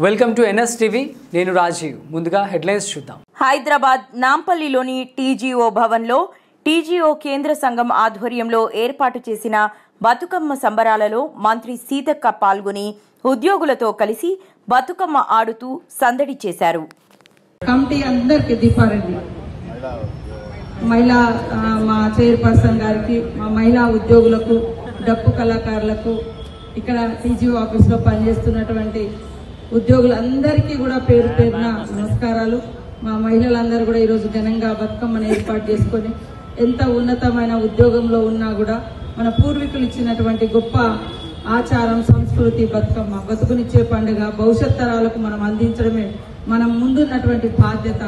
Welcome to NS TV నేను రాజీవ్ ముందుగా headlines చూద్దాం హైదరాబాద్ నాంపల్లిలోని టీజీఓ భవన్లో టీజీఓ కేంద్ర సంఘం ఆధ్వర్యంలో ఏర్పాటు చేసిన బతుకమ్మ సంబరాలలో మంత్రి సీతక్క పాల్గొని ఉద్యోగులతో కలిసి బతుకమ్మ ఆడుతూ సందడి చేశారు. కమిటీ అందరికి దీపారెడ్డి మహిళా మా చైర్పర్సన్ గారికి మా మహిళా ఉద్యోగులకు డప్పు కళాకారులకు ఇక్కడ టీజీఓ ఆఫీస్లో పనిచేస్తున్నటువంటి ఉద్యోగులందరికీ కూడా పేరు పేరున నమస్కారాలు. మా మహిళలందరూ కూడా ఈరోజు ఘనంగా బతుకమ్మను ఏర్పాటు చేసుకొని ఎంత ఉన్నతమైన ఉద్యోగంలో ఉన్నా కూడా మన పూర్వీకులు ఇచ్చినటువంటి గొప్ప ఆచారం సంస్కృతి బతుకమ్మ బతుకునిచ్చే పండుగ భవిష్యత్ తరాలకు మనం అందించడమే మనం ముందున్నటువంటి బాధ్యత.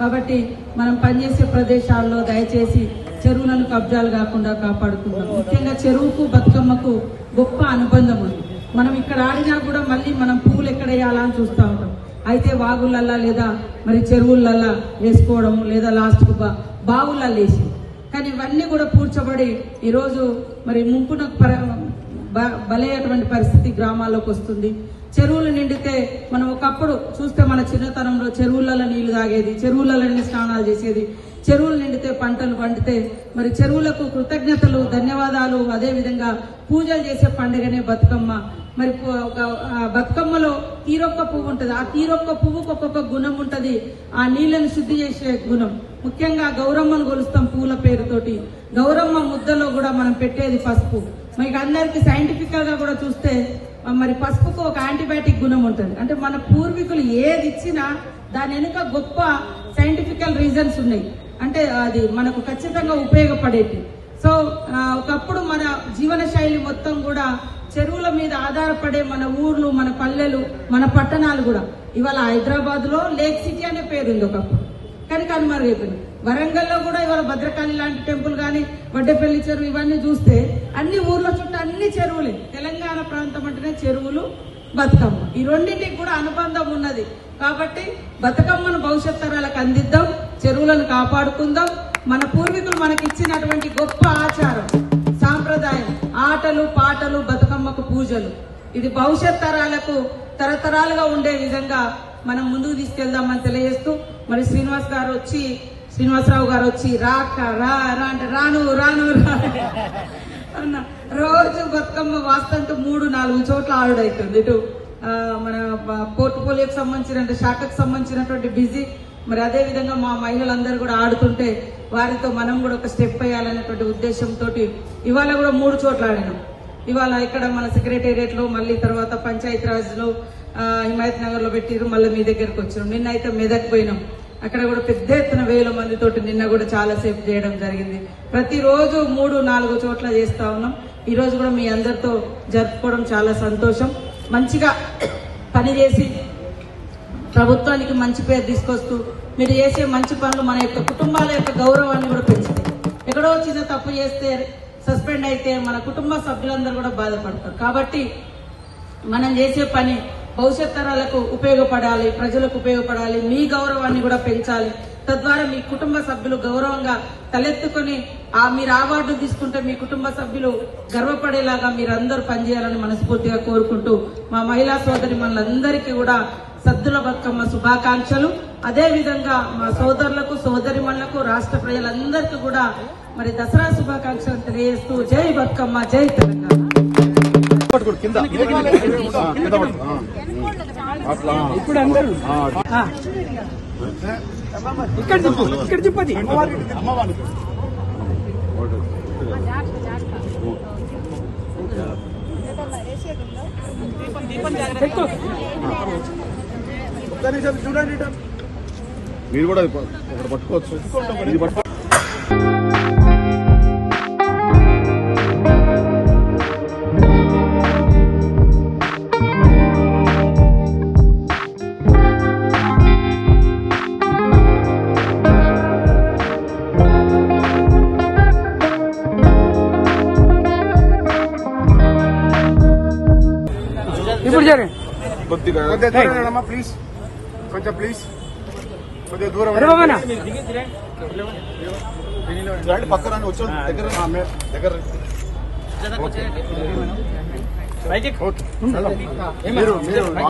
కాబట్టి మనం పనిచేసే ప్రదేశాల్లో దయచేసి చెరువులను కబ్జాలు కాకుండా కాపాడుకుందాం. ముఖ్యంగా చెరువుకు బతుకమ్మకు గొప్ప అనుబంధం ఉంది. మనం ఇక్కడ ఆడినా కూడా మళ్ళీ మనం పూలు ఎక్కడ వేయాలా అని చూస్తూ ఉంటాం. అయితే వాగులల్లా లేదా మరి చెరువులల్లా వేసుకోవడము లేదా లాస్ట్కు బావులల్లో వేసి కానీ ఇవన్నీ కూడా పూడ్చబడి ఈరోజు మరి ముంపునకు బలయ్యేటువంటి పరిస్థితి గ్రామాల్లోకి వస్తుంది. చెరువులు నిండితే మనం ఒకప్పుడు చూస్తే మన చిన్నతనంలో చెరువులలో నీళ్లు తాగేది, చెరువులలో స్నానాలు చేసేది, చెరువులు నిండితే పంటలు పండితే మరి చెరువులకు కృతజ్ఞతలు ధన్యవాదాలు అదేవిధంగా పూజలు చేసే పండుగనే బతుకమ్మ. మరి బతుకమ్మలో తీరొక్క పువ్వు ఉంటుంది. ఆ తీరొక్క పువ్వుకు ఒక్కొక్క గుణం ఉంటుంది. ఆ నీళ్లను శుద్ధి చేసే గుణం. ముఖ్యంగా గౌరమ్మను కొలుస్తాం పూల పేరుతోటి. గౌరమ్మ ముద్దలో కూడా మనం పెట్టేది పసుపు. మీకు అందరికి సైంటిఫికల్ గా కూడా చూస్తే మరి పసుపుకు ఒక యాంటీబయాటిక్ గుణం ఉంటుంది. అంటే మన పూర్వీకులు ఏది ఇచ్చినా దాని వెనుక గొప్ప సైంటిఫికల్ రీజన్స్ ఉన్నాయి. అంటే అది మనకు ఖచ్చితంగా ఉపయోగపడేది. సో ఒకప్పుడు మన జీవన శైలి మొత్తం కూడా చెరువుల మీద ఆధారపడే మన ఊర్లు మన పల్లెలు మన పట్టణాలు కూడా ఇవాళ హైదరాబాద్ లో లేక్ సిటీ అనే పేరు ఉంది ఒకప్పుడు, కానీ కనుమరుగైపోయింది. వరంగల్లో కూడా ఇవాళ భద్రకాళి లాంటి టెంపుల్ కానీ వడ్డేపల్లి చెరువు ఇవన్నీ చూస్తే అన్ని ఊర్ల చుట్టూ అన్ని చెరువులే. తెలంగాణ ప్రాంతం అంటేనే చెరువులు బతుకమ్మ ఈ రెండింటికి కూడా అనుబంధం ఉన్నది. కాబట్టి బతుకమ్మను భవిష్యత్ తరాలకు అందిద్దాం, చెరువులను కాపాడుకుందాం. మన పూర్వీకులు మనకి ఇచ్చినటువంటి గొప్ప ఆచారం సాంప్రదాయం ఆటలు పాటలు బతుకమ్మకు పూజలు ఇది భవిష్యత్ తరాలకు తరతరాలుగా ఉండే విధంగా మనం ముందుకు తీసుకెళ్దామని తెలియజేస్తూ మరి శ్రీనివాసరావు గారు వచ్చి రాక రా అంటే రాను రాను అన్న రోజు బతుకమ్మ వాస్తంటూ 3-4 చోట్ల ఆడుడైతుంది. ఇటు మన పోర్ట్ఫోలియోకి సంబంధించిన శాఖకు సంబంధించినటువంటి బిజీ మరి అదే విధంగా మా మహిళలందరూ కూడా ఆడుతుంటే వారితో మనం కూడా ఒక స్టెప్ వేయాలనేటువంటి ఉద్దేశంతో ఇవాళ కూడా 3 చోట్ల ఆడినాం. ఇవాళ ఇక్కడ మన సెక్రటేరియట్ లో మళ్ళీ తర్వాత పంచాయతీరాజ్ లో హిమాయత్ నగర్ లో పెట్టిరు, మళ్ళీ మీ దగ్గరకు వచ్చినాం. నిన్న అయితే మెదక్ పోయినాం, అక్కడ కూడా పెద్ద ఎత్తున 1000 మందితోటి నిన్న కూడా చాలా సేపు చేయడం జరిగింది. ప్రతిరోజు 3-4 చోట్ల చేస్తా ఉన్నాం. ఈ రోజు కూడా మీ అందరితో జరుపుకోవడం చాలా సంతోషం. మంచిగా పనిచేసి ప్రభుత్వానికి మంచి పేరు తీసుకొస్తూ మీరు చేసే మంచి పనులు మన యొక్క కుటుంబాల యొక్క గౌరవాన్ని కూడా పెంచుతాయి. ఎక్కడో చిన్న తప్పు చేస్తే సస్పెండ్ అయితే మన కుటుంబ సభ్యులందరూ కూడా బాధపడతారు. కాబట్టి మనం చేసే పని భవిష్యత్ తరాలకు ఉపయోగపడాలి, ప్రజలకు ఉపయోగపడాలి, మీ గౌరవాన్ని కూడా పెంచాలి. తద్వారా మీ కుటుంబ సభ్యులు గౌరవంగా తలెత్తుకొని మీరు అవార్డు తీసుకుంటే మీ కుటుంబ సభ్యులు గర్వపడేలాగా మీరందరూ పనిచేయాలని మనస్ఫూర్తిగా కోరుకుంటూ మా మహిళా సోదరి మనందరికీ కూడా సద్దుల బతుకమ్మ శుభాకాంక్షలు. అదే విధంగా మా సోదరులకు సోదరిమణులకు రాష్ట్ర ప్రజలందరికీ కూడా మరి దసరా శుభాకాంక్షలు తెలియజేస్తూ జై బతుకమ్మ జై తెలంగాణ. ఇప్పుడు అందరూ ఇక్కడ చెప్పది చూడండి మీరు కూడా ఒకటి పట్టుకోవచ్చు. ఇప్పుడు జరే కొద్దిగా ప్లీజ్ కొంచెం ప్లీజ్ కొద్దిగా దూరం పక్కన వచ్చాడు దగ్గర దగ్గర